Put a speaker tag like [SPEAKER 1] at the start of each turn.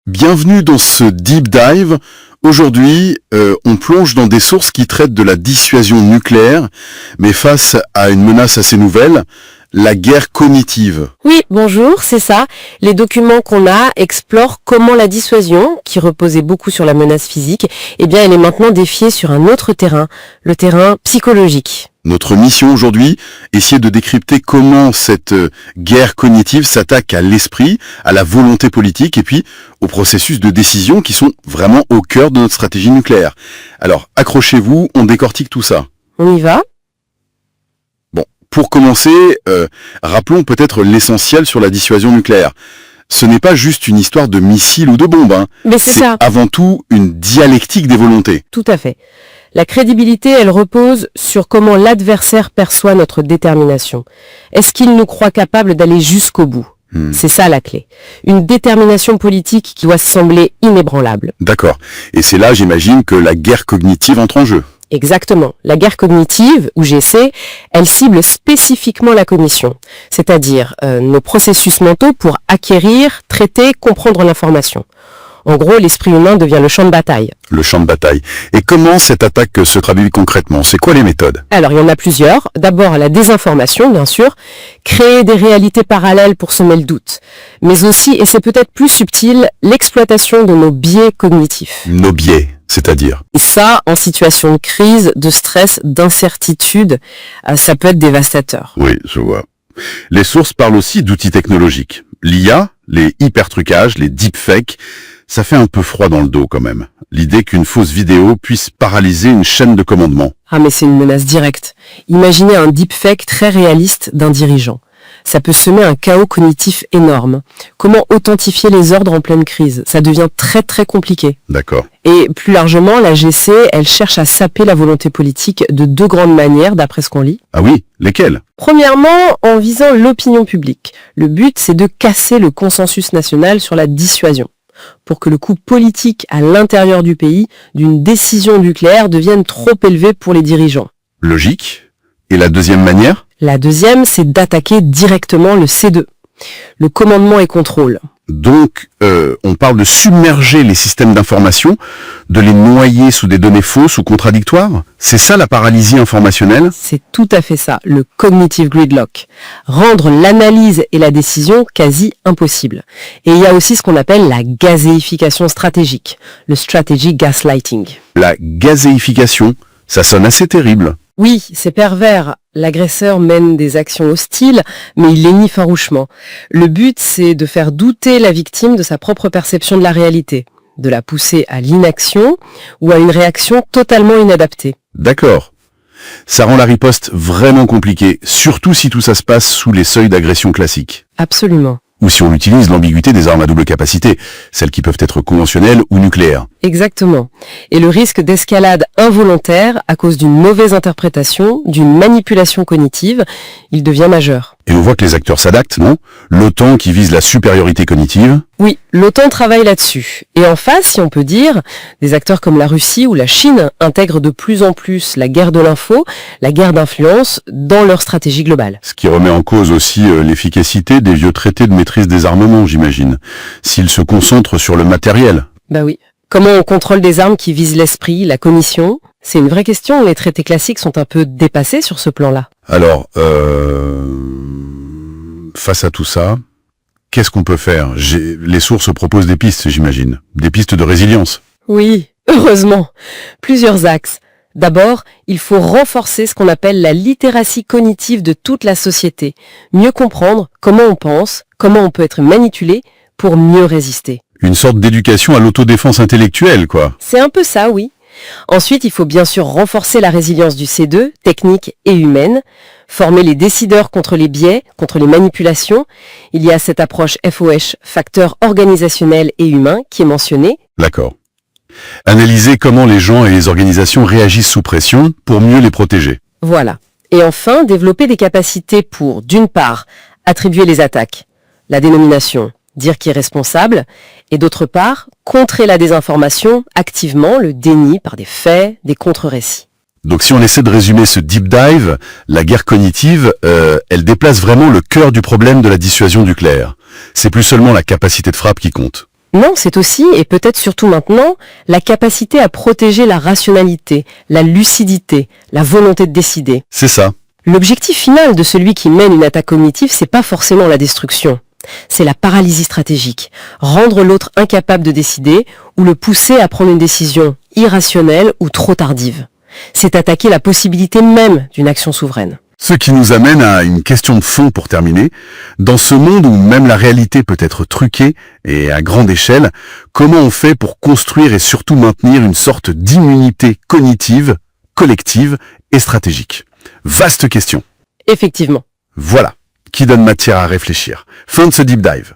[SPEAKER 1] Bienvenue dans ce Deep Dive. Aujourd'hui, on plonge dans des sources qui traitent de la dissuasion nucléaire, mais face à une menace assez nouvelle, la guerre cognitive.
[SPEAKER 2] Oui, bonjour, c'est ça. Les documents qu'on a explorent comment la dissuasion, qui reposait beaucoup sur la menace physique, elle est maintenant défiée sur un autre terrain, le terrain psychologique.
[SPEAKER 1] Notre mission aujourd'hui, essayer de décrypter comment cette guerre cognitive s'attaque à l'esprit, à la volonté politique et puis aux processus de décision qui sont vraiment au cœur de notre stratégie nucléaire. Alors, accrochez-vous, on décortique tout ça.
[SPEAKER 2] On y va ?
[SPEAKER 1] Bon, pour commencer, rappelons peut-être l'essentiel sur la dissuasion nucléaire. Ce n'est pas juste une histoire de missiles ou de bombes,
[SPEAKER 2] Mais c'est ça.
[SPEAKER 1] Avant tout une dialectique des volontés.
[SPEAKER 2] Tout à fait. La crédibilité, elle repose sur comment l'adversaire perçoit notre détermination. Est-ce qu'il nous croit capables d'aller jusqu'au bout ? C'est ça la clé. Une détermination politique qui doit sembler inébranlable.
[SPEAKER 1] D'accord. Et c'est là, j'imagine, que la guerre cognitive entre en jeu.
[SPEAKER 2] Exactement. La guerre cognitive, ou GC, elle cible spécifiquement la cognition, c'est-à-dire nos processus mentaux pour acquérir, traiter, comprendre l'information. En gros, l'esprit humain devient le champ de bataille.
[SPEAKER 1] Le champ de bataille. Et comment cette attaque se traduit concrètement ? C'est quoi les méthodes ?
[SPEAKER 2] Alors, il y en a plusieurs. D'abord, la désinformation, bien sûr. Créer des réalités parallèles pour semer le doute. Mais aussi, et c'est peut-être plus subtil, l'exploitation de nos biais cognitifs.
[SPEAKER 1] Nos biais, c'est-à-dire ?
[SPEAKER 2] Et ça, en situation de crise, de stress, d'incertitude, ça peut être dévastateur.
[SPEAKER 1] Oui, je vois. Les sources parlent aussi d'outils technologiques. L'IA, les hypertrucages, les deepfakes, ça fait un peu froid dans le dos quand même. L'idée qu'une fausse vidéo puisse paralyser une chaîne de commandement.
[SPEAKER 2] Ah mais c'est une menace directe. Imaginez un deepfake très réaliste d'un dirigeant. Ça peut semer un chaos cognitif énorme. Comment authentifier les ordres en pleine crise ? Ça devient très très compliqué.
[SPEAKER 1] D'accord.
[SPEAKER 2] Et plus largement, la GC, elle cherche à saper la volonté politique de deux grandes manières, d'après ce qu'on lit.
[SPEAKER 1] Ah oui, lesquelles ?
[SPEAKER 2] Premièrement, en visant l'opinion publique. Le but, c'est de casser le consensus national sur la dissuasion, pour que le coût politique à l'intérieur du pays d'une décision nucléaire devienne trop élevé pour les dirigeants.
[SPEAKER 1] Logique. Et la deuxième manière ?
[SPEAKER 2] La deuxième, c'est d'attaquer directement le C2, le commandement et contrôle.
[SPEAKER 1] Donc, on parle de submerger les systèmes d'information, de les noyer sous des données fausses ou contradictoires ? C'est ça la paralysie informationnelle ?
[SPEAKER 2] C'est tout à fait ça, le cognitive gridlock. Rendre l'analyse et la décision quasi impossible. Et il y a aussi ce qu'on appelle la gazéification stratégique, le strategy gaslighting.
[SPEAKER 1] La gazéification, ça sonne assez terrible.
[SPEAKER 2] Oui, c'est pervers. L'agresseur mène des actions hostiles, mais il les nie farouchement. Le but, c'est de faire douter la victime de sa propre perception de la réalité, de la pousser à l'inaction ou à une réaction totalement inadaptée.
[SPEAKER 1] D'accord. Ça rend la riposte vraiment compliquée, surtout si tout ça se passe sous les seuils d'agression classiques.
[SPEAKER 2] Absolument.
[SPEAKER 1] Ou si on utilise l'ambiguïté des armes à double capacité, celles qui peuvent être conventionnelles ou nucléaires.
[SPEAKER 2] Exactement. Et le risque d'escalade involontaire à cause d'une mauvaise interprétation, d'une manipulation cognitive, il devient majeur.
[SPEAKER 1] Et on voit que les acteurs s'adaptent, non ? L'OTAN qui vise la supériorité cognitive.
[SPEAKER 2] Oui, l'OTAN travaille là-dessus. Et en face, si on peut dire, des acteurs comme la Russie ou la Chine intègrent de plus en plus la guerre de l'info, la guerre d'influence, dans leur stratégie globale.
[SPEAKER 1] Ce qui remet en cause aussi l'efficacité des vieux traités de maîtrise des armements, j'imagine. S'ils se concentrent sur le matériel.
[SPEAKER 2] Bah oui. Comment on contrôle des armes qui visent l'esprit, la cognition ? C'est une vraie question. Les traités classiques sont un peu dépassés sur ce plan-là.
[SPEAKER 1] Alors, face à tout ça, qu'est-ce qu'on peut faire ? Les sources proposent des pistes, j'imagine. Des pistes de résilience.
[SPEAKER 2] Oui, heureusement. Plusieurs axes. D'abord, il faut renforcer ce qu'on appelle la littératie cognitive de toute la société. Mieux comprendre comment on pense, comment on peut être manipulé pour mieux résister.
[SPEAKER 1] Une sorte d'éducation à l'autodéfense intellectuelle, quoi.
[SPEAKER 2] C'est un peu ça, oui. Ensuite, il faut bien sûr renforcer la résilience du C2, technique et humaine, former les décideurs contre les biais, contre les manipulations. Il y a cette approche FOH, facteur organisationnel et humain, qui est mentionnée.
[SPEAKER 1] D'accord. Analyser comment les gens et les organisations réagissent sous pression pour mieux les protéger.
[SPEAKER 2] Voilà. Et enfin, développer des capacités pour, d'une part, attribuer les attaques, la dénomination, dire qui est responsable, et d'autre part, contrer la désinformation activement, le déni par des faits, des contre-récits.
[SPEAKER 1] Donc si on essaie de résumer ce deep dive, la guerre cognitive, elle déplace vraiment le cœur du problème de la dissuasion nucléaire. C'est plus seulement la capacité de frappe qui compte.
[SPEAKER 2] Non, c'est aussi, et peut-être surtout maintenant, la capacité à protéger la rationalité, la lucidité, la volonté de décider.
[SPEAKER 1] C'est ça.
[SPEAKER 2] L'objectif final de celui qui mène une attaque cognitive, c'est pas forcément la destruction. C'est la paralysie stratégique. Rendre l'autre incapable de décider ou le pousser à prendre une décision irrationnelle ou trop tardive. C'est attaquer la possibilité même d'une action souveraine.
[SPEAKER 1] Ce qui nous amène à une question de fond pour terminer. Dans ce monde où même la réalité peut être truquée et à grande échelle, comment on fait pour construire et surtout maintenir une sorte d'immunité cognitive, collective et stratégique? Vaste question.
[SPEAKER 2] Effectivement.
[SPEAKER 1] Voilà, qui donne matière à réfléchir. Fin de ce deep dive.